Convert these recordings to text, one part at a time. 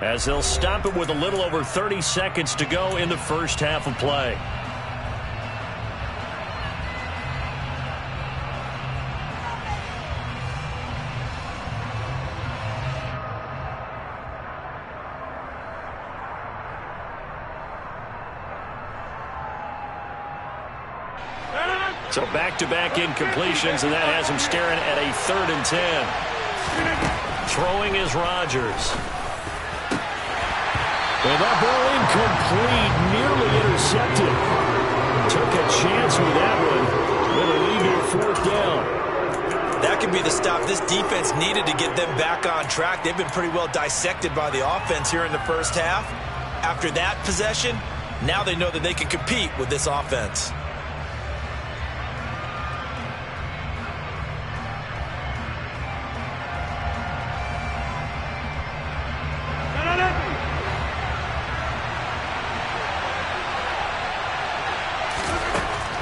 as they'll stop it with a little over 30 seconds to go in the first half of play. So back-to-back incompletions, and that has him staring at a 3rd and 10. Throwing is Rodgers. And that ball incomplete, nearly intercepted. Took a chance with that one. It'll leave you a 4th down. That could be the stop this defense needed to get them back on track. They've been pretty well dissected by the offense here in the first half. After that possession, now they know that they can compete with this offense.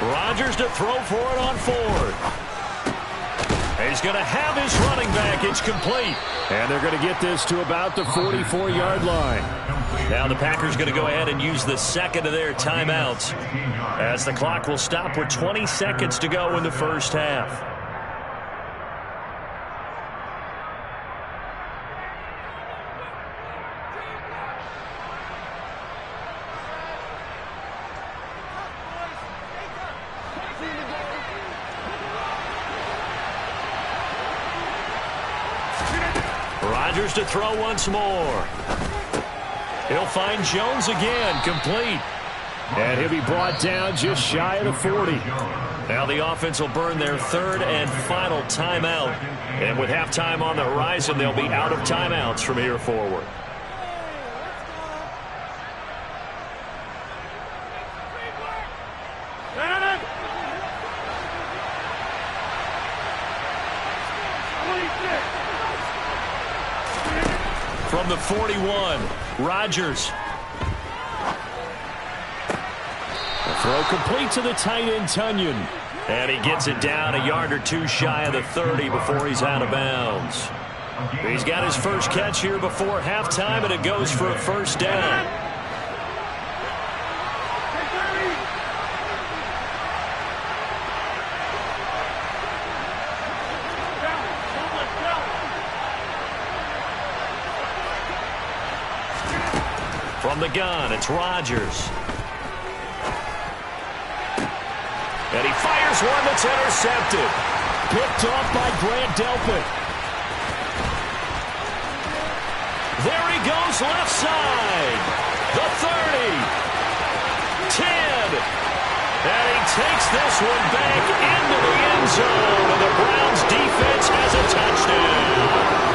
Rodgers to throw for it on 4th. He's going to have his running back. It's complete. And they're going to get this to about the 44-yard line. Now the Packers going to go ahead and use the second of their timeouts, as the clock will stop with 20 seconds to go in the first half. Rodgers to throw once more. He'll find Jones again, complete. And he'll be brought down just shy of the 40. Now the offense will burn their 3rd and final timeout. And with halftime on the horizon, they'll be out of timeouts from here forward. From the 41, Rodgers. The throw complete to the tight end, Tunyon. And he gets it down a yard or two shy of the 30 before he's out of bounds. He's got his first catch here before halftime, and it goes for a 1st down. From the gun, it's Rodgers. And he fires one that's intercepted. Picked off by Grant Delpit. There he goes, left side. The 30. 10. And he takes this one back into the end zone. And the Browns defense has a touchdown.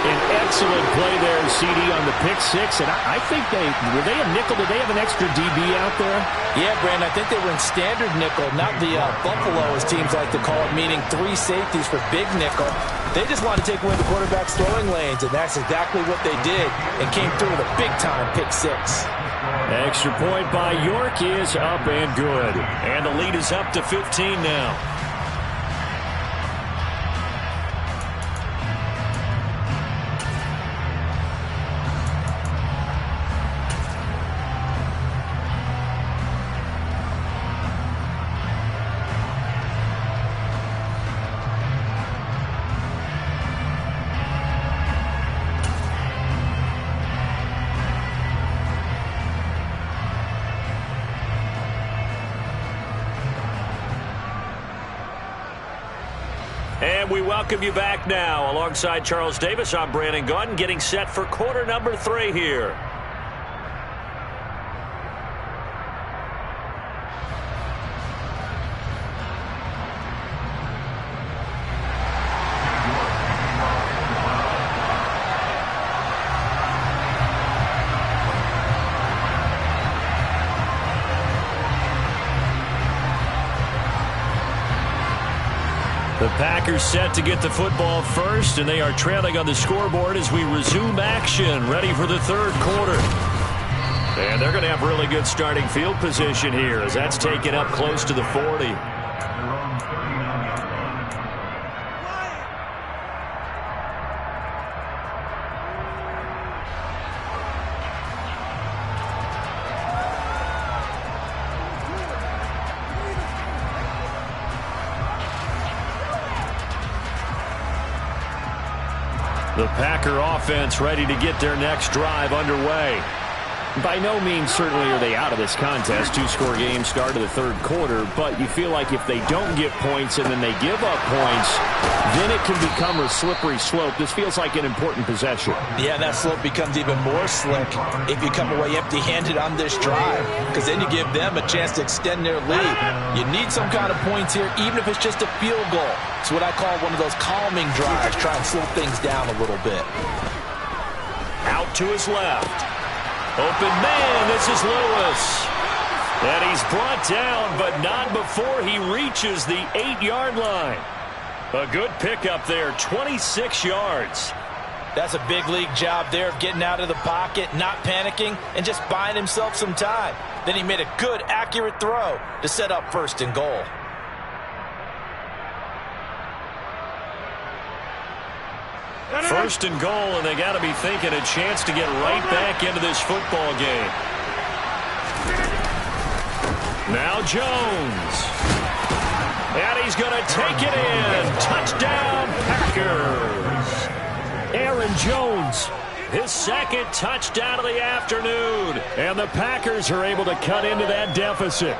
An excellent play there, CD, on the pick 6. And I think were they a nickel? Did they have an extra DB out there? Yeah, Brandon, I think they were in standard nickel, not the Buffalo, as teams like to call it, meaning 3 safeties for big nickel. They just wanted to take away the quarterback's throwing lanes, and that's exactly what they did, and came through with a big-time pick 6. Extra point by York is up and good. And the lead is up to 15 now. And we welcome you back now. Alongside Charles Davis, I'm Brandon Gaudin, getting set for quarter number 3 here. The Packers set to get the football first, and they are trailing on the scoreboard as we resume action, ready for the 3rd quarter. And they're going to have really good starting field position here, as that's taken up close to the 40. The Packer offense ready to get their next drive underway. By no means certainly are they out of this contest. Two-score game start of the third quarter, but you feel like if they don't get points and then they give up points, then it can become a slippery slope. This feels like an important possession. Yeah, that slope becomes even more slick if you come away empty-handed on this drive, because then you give them a chance to extend their lead. You need some kind of points here, even if it's just a field goal. It's what I call one of those calming drives. Try and slow things down a little bit. Out to his left. Open man, this is Lewis. And he's brought down, but not before he reaches the 8-yard line. A good pickup there, 26 yards. That's a big league job there of getting out of the pocket, not panicking, and just buying himself some time. Then he made a good, accurate throw to set up 1st and goal. First and goal, and they got to be thinking a chance to get right back into this football game. Now Jones. And he's going to take it in. Touchdown, Packers. Aaron Jones, his 2nd touchdown of the afternoon. And the Packers are able to cut into that deficit.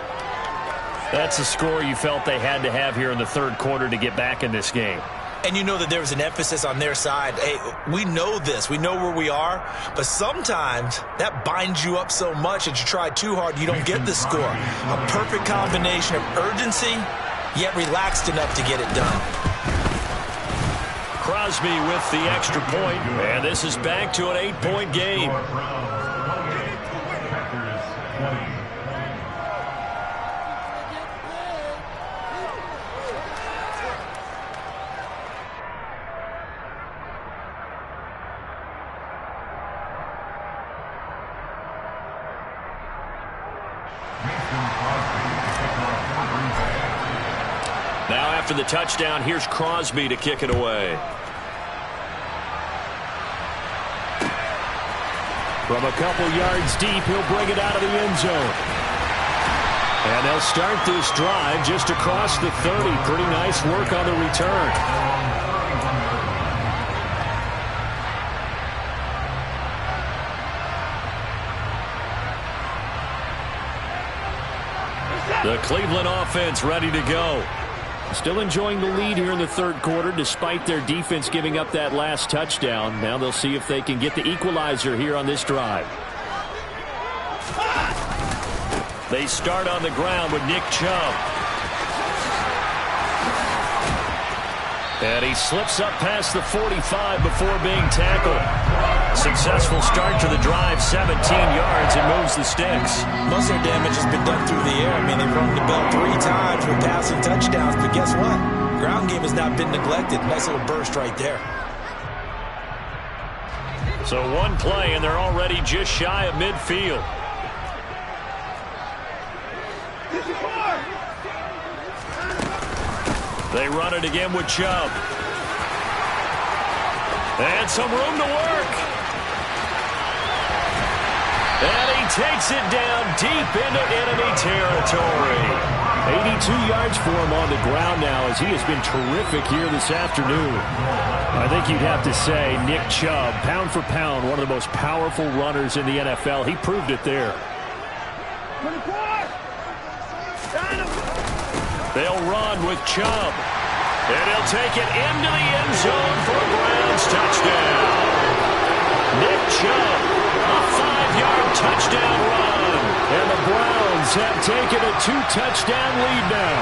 That's the score you felt they had to have here in the 3rd quarter to get back in this game. And you know that there was an emphasis on their side. Hey, we know this. We know where we are. But sometimes that binds you up so much that you try too hard, you don't get the score. A perfect combination of urgency, yet relaxed enough to get it done. Crosby with the extra point, and this is back to an 8-point game. Now after the touchdown, here's Crosby to kick it away. From a couple yards deep, he'll bring it out of the end zone. And they'll start this drive just across the 30. Pretty nice work on the return. The Cleveland offense ready to go. Still enjoying the lead here in the 3rd quarter despite their defense giving up that last touchdown. Now they'll see if they can get the equalizer here on this drive. They start on the ground with Nick Chubb. And he slips up past the 45 before being tackled. Successful start to the drive, 17 yards, and moves the sticks. Most of their damage has been done through the air. I mean, they've rung the bell 3 times with passing touchdowns, but guess what? Ground game has not been neglected. Nice little burst right there. So one play, and they're already just shy of midfield. They run it again with Chubb. And some room to work. And he takes it down deep into enemy territory. 82 yards for him on the ground now as he has been terrific here this afternoon. I think you'd have to say Nick Chubb, pound for pound, one of the most powerful runners in the NFL. He proved it there. They'll run with Chubb. And he'll take it into the end zone for a Browns touchdown. Nick Chubb, a 5-yard touchdown run. And the Browns have taken a 2-touchdown lead now.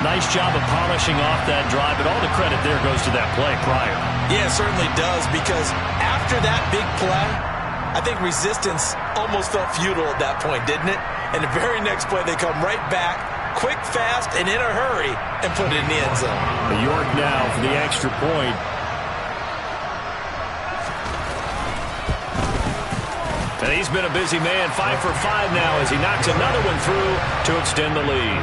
Nice job of polishing off that drive, but all the credit there goes to that play prior. Yeah, it certainly does, because after that big play, I think resistance almost felt futile at that point, didn't it? And the very next play, they come right back, quick, fast, and in a hurry, and put it in the end zone. York now for the extra point. And he's been a busy man, 5 for 5 now as he knocks another one through to extend the lead.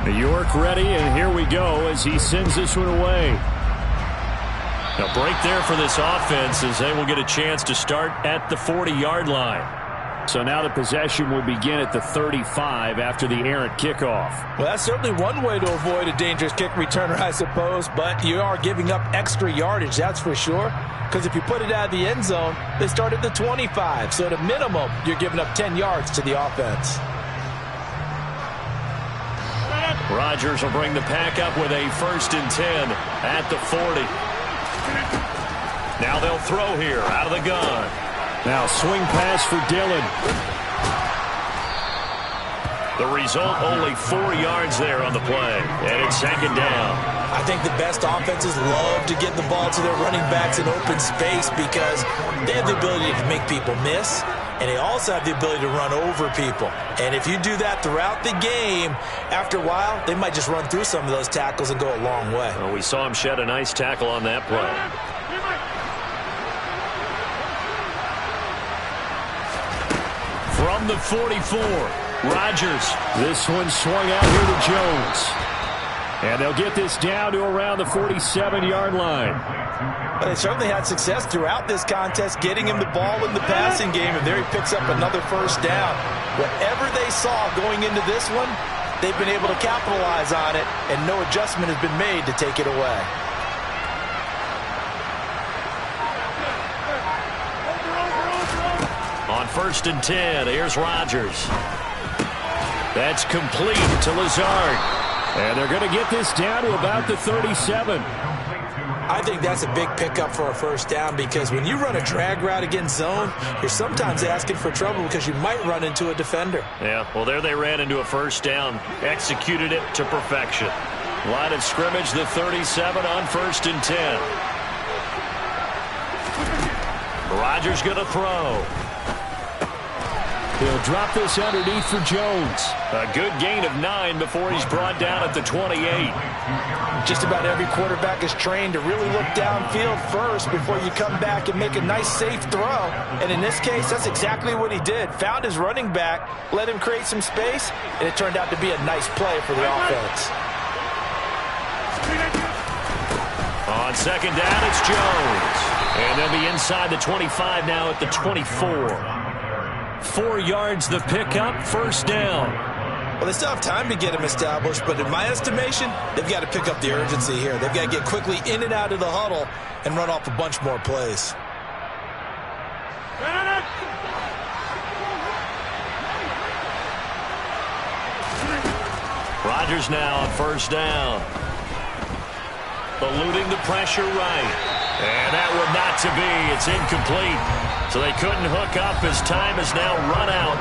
York ready, and here we go as he sends this one away. A break there for this offense as they will get a chance to start at the 40-yard line. So now the possession will begin at the 35 after the errant kickoff. Well, that's certainly one way to avoid a dangerous kick returner, I suppose, but you are giving up extra yardage, that's for sure. Because if you put it out of the end zone, they start at the 25. So at a minimum, you're giving up 10 yards to the offense. Rodgers will bring the pack up with a 1st and 10 at the 40. Now they'll throw here out of the gun. Now swing pass for Dillon. The result, only 4 yards there on the play. And it's 2nd down. I think the best offenses love to get the ball to their running backs in open space because they have the ability to make people miss, and they also have the ability to run over people. And if you do that throughout the game, after a while, they might just run through some of those tackles and go a long way. Well, we saw him shed a nice tackle on that play. From the 44, Rodgers. This one swung out here to Jones. And they'll get this down to around the 47-yard line. But they certainly had success throughout this contest, getting him the ball in the passing game, and there he picks up another 1st down. Whatever they saw going into this one, they've been able to capitalize on it, and no adjustment has been made to take it away. On 1st and 10, here's Rodgers. That's complete to Lazard. And they're going to get this down to about the 37. I think that's a big pickup for a 1st down because when you run a drag route against zone, you're sometimes asking for trouble because you might run into a defender. Yeah, well, there they ran into a 1st down. Executed it to perfection. Line of scrimmage, the 37 on 1st and 10. Rodgers going to throw. He'll drop this underneath for Jones. A good gain of 9 before he's brought down at the 28. Just about every quarterback is trained to really look downfield first before you come back and make a nice, safe throw. And in this case, that's exactly what he did. Found his running back, let him create some space, and it turned out to be a nice play for the offense. On 2nd down, it's Jones. And they'll be inside the 25 now at the 24. 4 yards the pickup, 1st down. Well, they still have time to get him established, but in my estimation, they've got to pick up the urgency here. They've got to get quickly in and out of the huddle and run off a bunch more plays. Rodgers now on 1st down. Eluding the pressure right. And that one not to be. It's incomplete. So they couldn't hook up as time has now run out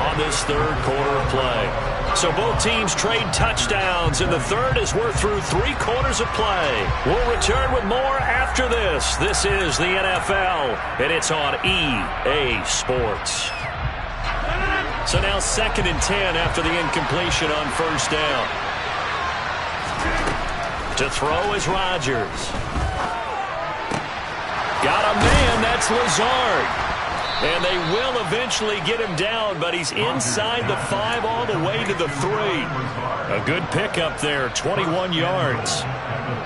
on this 3rd quarter of play. So both teams trade touchdowns in the 3rd as we're through 3 quarters of play. We'll return with more after this. This is the NFL, and it's on EA Sports. So now 2nd and 10 after the incompletion on 1st down. To throw is Rodgers. Got a man, that's Lazard. And they will eventually get him down, but he's inside the 5 all the way to the 3. A good pickup there, 21 yards.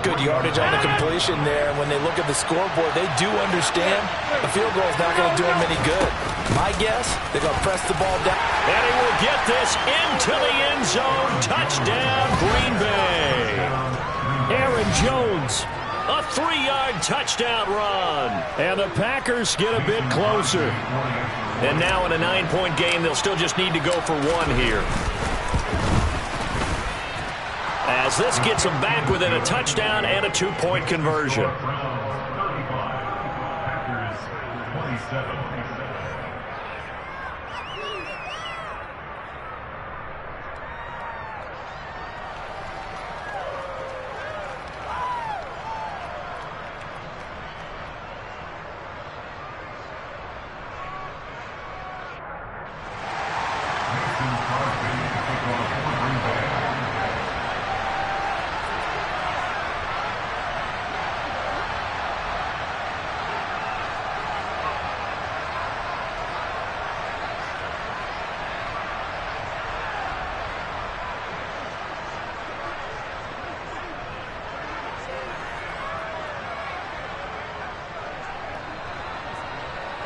Good yardage on the completion there. And when they look at the scoreboard, they do understand a field goal is not going to do them any good. My guess, they're going to press the ball down. And he will get this into the end zone. Touchdown, Green Bay. Aaron Jones. A 3-yard touchdown run. And the Packers get a bit closer. And now in a 9-point game, they'll still just need to go for 1 here. As this gets them back within a touchdown and a 2-point conversion.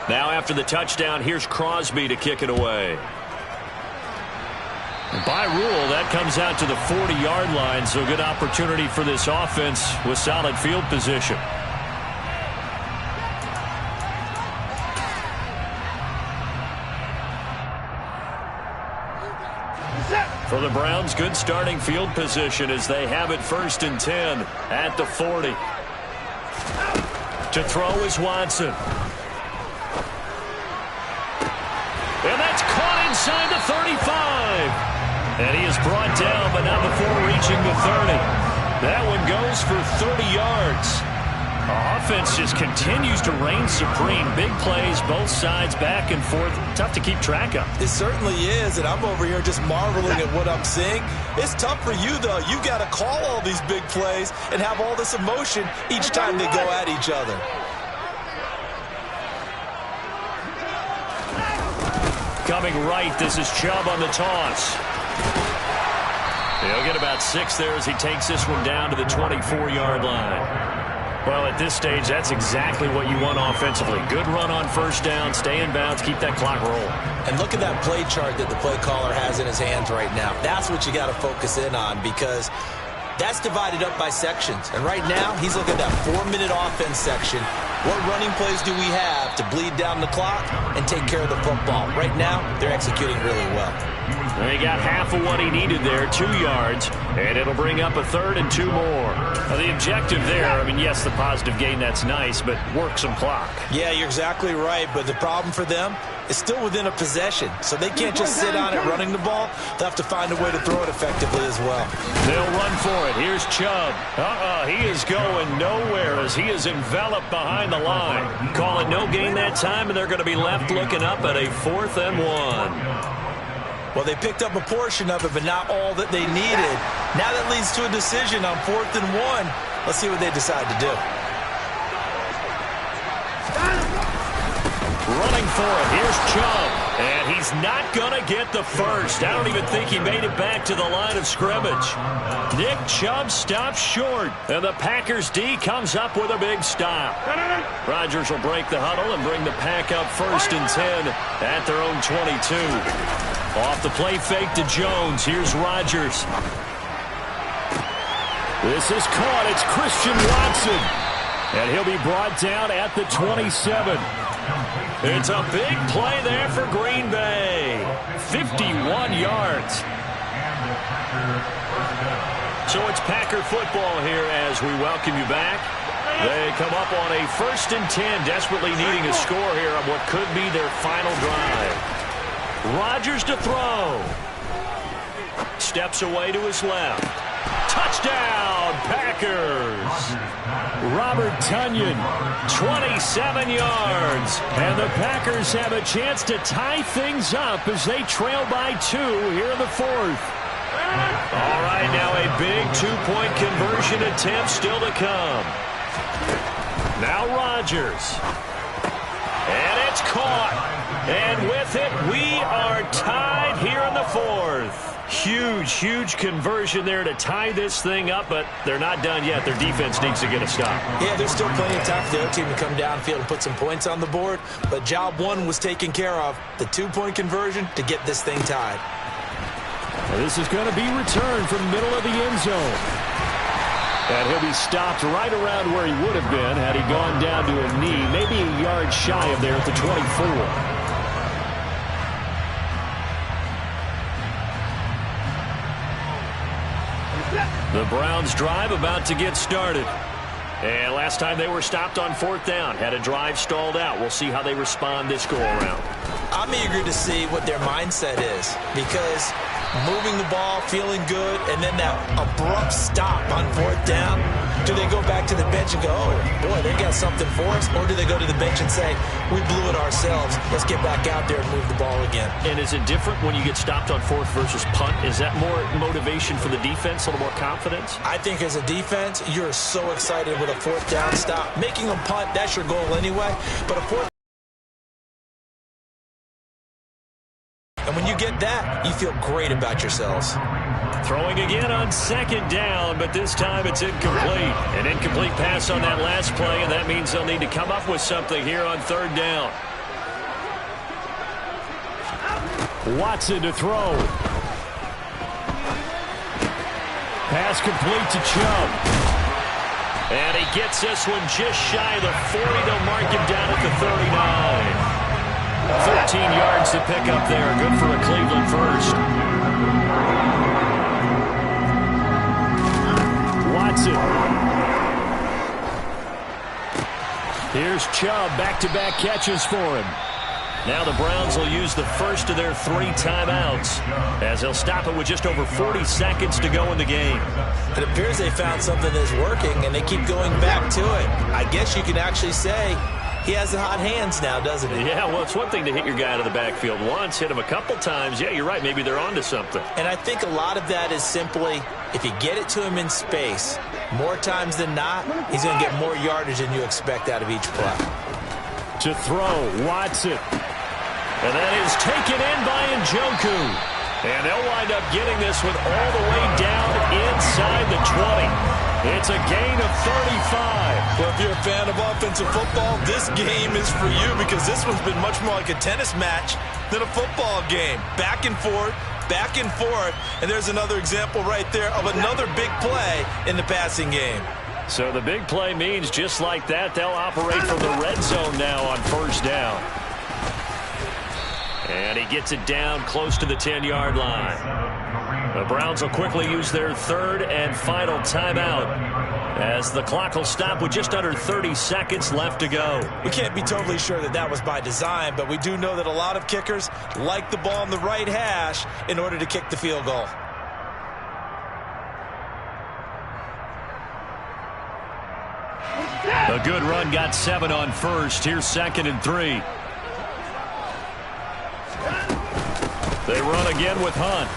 Now after the touchdown, here's Crosby to kick it away. By rule, that comes out to the 40-yard line, so good opportunity for this offense with solid field position. For the Browns, good starting field position as they have it 1st and 10 at the 40. To throw is Watson. And that's caught inside the 35. And he is brought down, but not before reaching the 30. That one goes for 30 yards. Offense just continues to reign supreme. Big plays, both sides, back and forth. Tough to keep track of. It certainly is, and I'm over here just marveling at what I'm seeing. It's tough for you, though. You've got to call all these big plays and have all this emotion each time they go at each other. Coming right, this is Chubb on the toss. He'll get about 6 there as he takes this one down to the 24-yard line. Well, at this stage, that's exactly what you want offensively. Good run on 1st down, stay in bounds, keep that clock rolling. And look at that play chart that the play caller has in his hands right now. That's what you got to focus in on, because that's divided up by sections. And right now, he's looking at that 4-minute offense section. What running plays do we have to bleed down the clock and take care of the football? Right now, they're executing really well. And he got half of what he needed there, 2 yards, and it'll bring up a 3rd and 2 more. Now, the objective there, I mean, yes, the positive gain, that's nice, but work some clock. Yeah, you're exactly right, but the problem for them is still within a possession, so they can't just sit on it running the ball. They'll have to find a way to throw it effectively as well. They'll run for it. Here's Chubb. He is going nowhere as he is enveloped behind the line. Call it no gain that time, and they're going to be left looking up at a 4th and 1. Well, they picked up a portion of it, but not all that they needed. Now that leads to a decision on 4th and 1. Let's see what they decide to do. Running for it. Here's Chubb. And he's not going to get the first. I don't even think he made it back to the line of scrimmage. Nick Chubb stops short. And the Packers D comes up with a big stop. Rodgers will break the huddle and bring the Pack up 1st and 10 at their own 22. Off the play fake to Jones. Here's Rodgers. This is caught. It's Christian Watson. And he'll be brought down at the 27. It's a big play there for Green Bay. 51 yards. So it's Packer football here as we welcome you back. They come up on a 1st and 10, desperately needing a score here on what could be their final drive. Rodgers to throw. Steps away to his left. Touchdown, Packers. Robert Tonyan, 27 yards. And the Packers have a chance to tie things up as they trail by 2 here in the 4th. All right, now a big 2-point conversion attempt still to come. Now Rodgers. And it's caught. And with it, we are tied here in the 4th. Huge conversion there to tie this thing up, but they're not done yet. Their defense needs to get a stop. Yeah, there's still plenty of time for the other team to come downfield and put some points on the board, but job 1 was taken care of. The 2-point conversion to get this thing tied. Well, this is going to be returned from the middle of the end zone. And he'll be stopped right around where he would have been had he gone down to a knee, maybe a yard shy of there at the 24. The Browns drive about to get started. And last time they were stopped on 4th down, had a drive stalled out. We'll see how they respond this go-around. I'm eager to see what their mindset is, because moving the ball, feeling good, and then that abrupt stop on 4th down, do they go back to the bench and go, oh, boy, they got something for us? Or do they go to the bench and say, we blew it ourselves, let's get back out there and move the ball again? And is it different when you get stopped on 4th versus punt? Is that more motivation for the defense, a little more confidence? I think as a defense, you're so excited with a 4th down stop. Making them punt, that's your goal anyway. But a 4th, and when you get that, you feel great about yourselves. Throwing again on 2nd down, but this time it's incomplete. An incomplete pass on that last play, and that means they'll need to come up with something here on 3rd down. Watson to throw. Pass complete to Chubb. And he gets this one just shy of the 40. They'll mark him down at the 39. 13 yards to pick up there. Good for a Cleveland first. Watson. Here's Chubb. Back-to-back catches for him. Now the Browns will use the first of their 3 timeouts as they'll stop it with just over 40 seconds to go in the game. It appears they found something that's working, and they keep going back to it. I guess you can actually say he has the hot hands now, doesn't he? Yeah, well, it's one thing to hit your guy out of the backfield once, hit him a couple times. Yeah, you're right. Maybe they're onto something. And I think a lot of that is simply if you get it to him in space, more times than not, he's going to get more yardage than you expect out of each play. To throw, Watson. And that is taken in by Njoku. And they'll wind up getting this one all the way down inside the 20. It's a gain of 35. Well, if you're a fan of offensive football, this game is for you because this one's been much more like a tennis match than a football game. Back and forth, and there's another example right there of another big play in the passing game. So the big play means just like that, they'll operate from the red zone now on first down. And he gets it down close to the 10-yard line. The Browns will quickly use their 3rd and final timeout as the clock will stop with just under 30 seconds left to go. We can't be totally sure that that was by design, but we do know that a lot of kickers like the ball on the right hash in order to kick the field goal. A good run got 7 on first. Here's 2nd and 3. They run again with Hunt.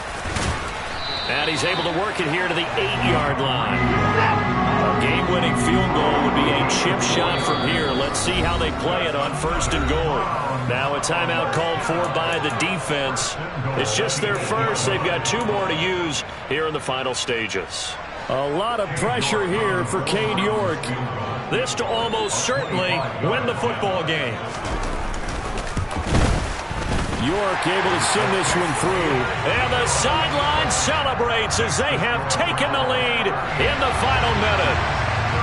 And he's able to work it here to the 8-yard line. A game-winning field goal would be a chip shot from here. Let's see how they play it on 1st and goal. Now a timeout called for by the defense. It's just their first. They've got 2 more to use here in the final stages. A lot of pressure here for Cade York. This to almost certainly win the football game. York able to send this one through. And the sideline celebrates as they have taken the lead in the final minute.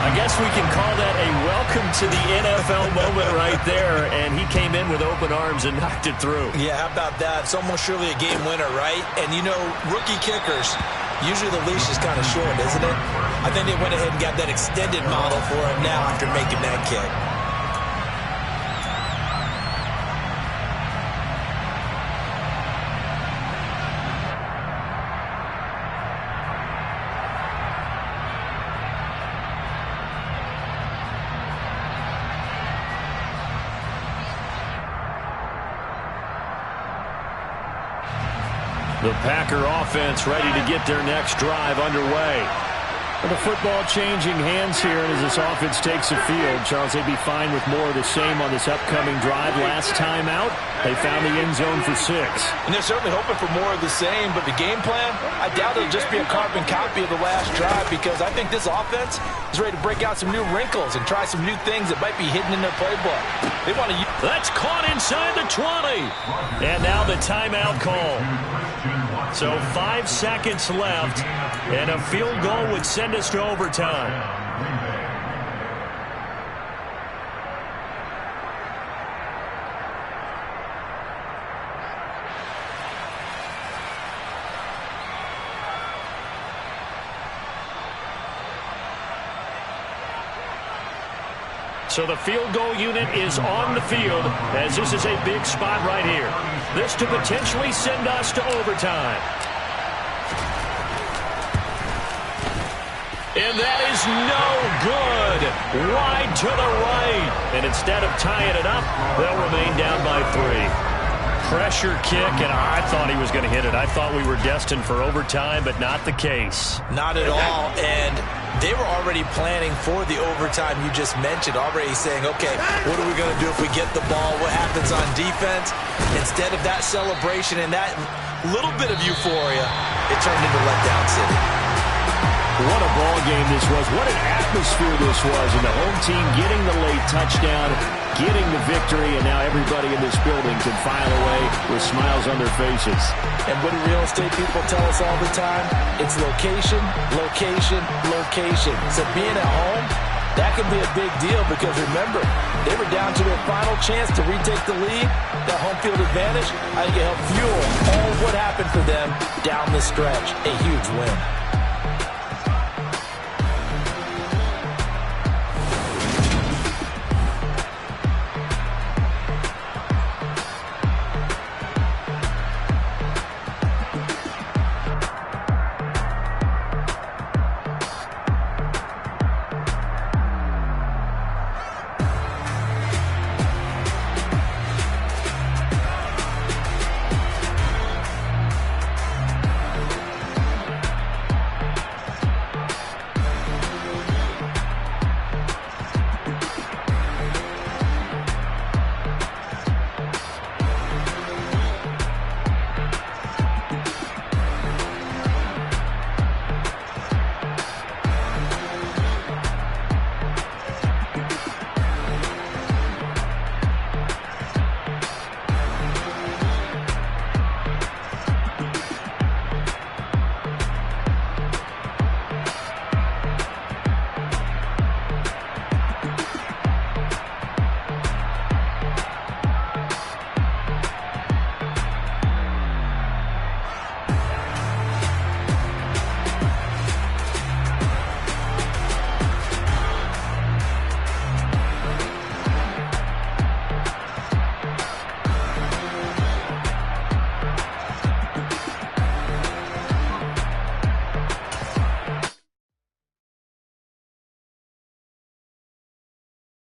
I guess we can call that a welcome to the NFL moment right there. And he came in with open arms and knocked it through. Yeah, how about that? It's almost surely a game winner, right? And, you know, rookie kickers, usually the leash is kind of short, isn't it? I think they went ahead and got that extended model for him now after making that kick. The Packer offense ready to get their next drive underway. The football changing hands here, and as this offense takes the field, Charles, they'd be fine with more of the same on this upcoming drive. Last time out, they found the end zone for 6. And they're certainly hoping for more of the same, but the game plan, I doubt it'll just be a carbon copy of the last drive because I think this offense is ready to break out some new wrinkles and try some new things that might be hidden in their playbook. They want to use. That's caught inside the 20. And now the timeout call. So 5 seconds left, and a field goal would send us to overtime. So the field goal unit is on the field as this is a big spot right here. This to potentially send us to overtime. And that is no good. Wide to the right. And instead of tying it up, they'll remain down by 3. Pressure kick, and I thought he was going to hit it. I thought we were destined for overtime, but not the case. Not at all. And they were already planning for the overtime you just mentioned, already saying, okay, what are we going to do if we get the ball? What happens on defense? Instead of that celebration and that little bit of euphoria, it turned into letdown city. What a ball game this was. What an atmosphere this was. And the home team getting the late touchdown, getting the victory, and now everybody in this building can file away with smiles on their faces. And what do real estate people tell us all the time? It's location, location, location. So being at home, that can be a big deal because remember, they were down to their final chance to retake the lead. That home field advantage, I think it helped fuel all of what happened for them down the stretch. A huge win.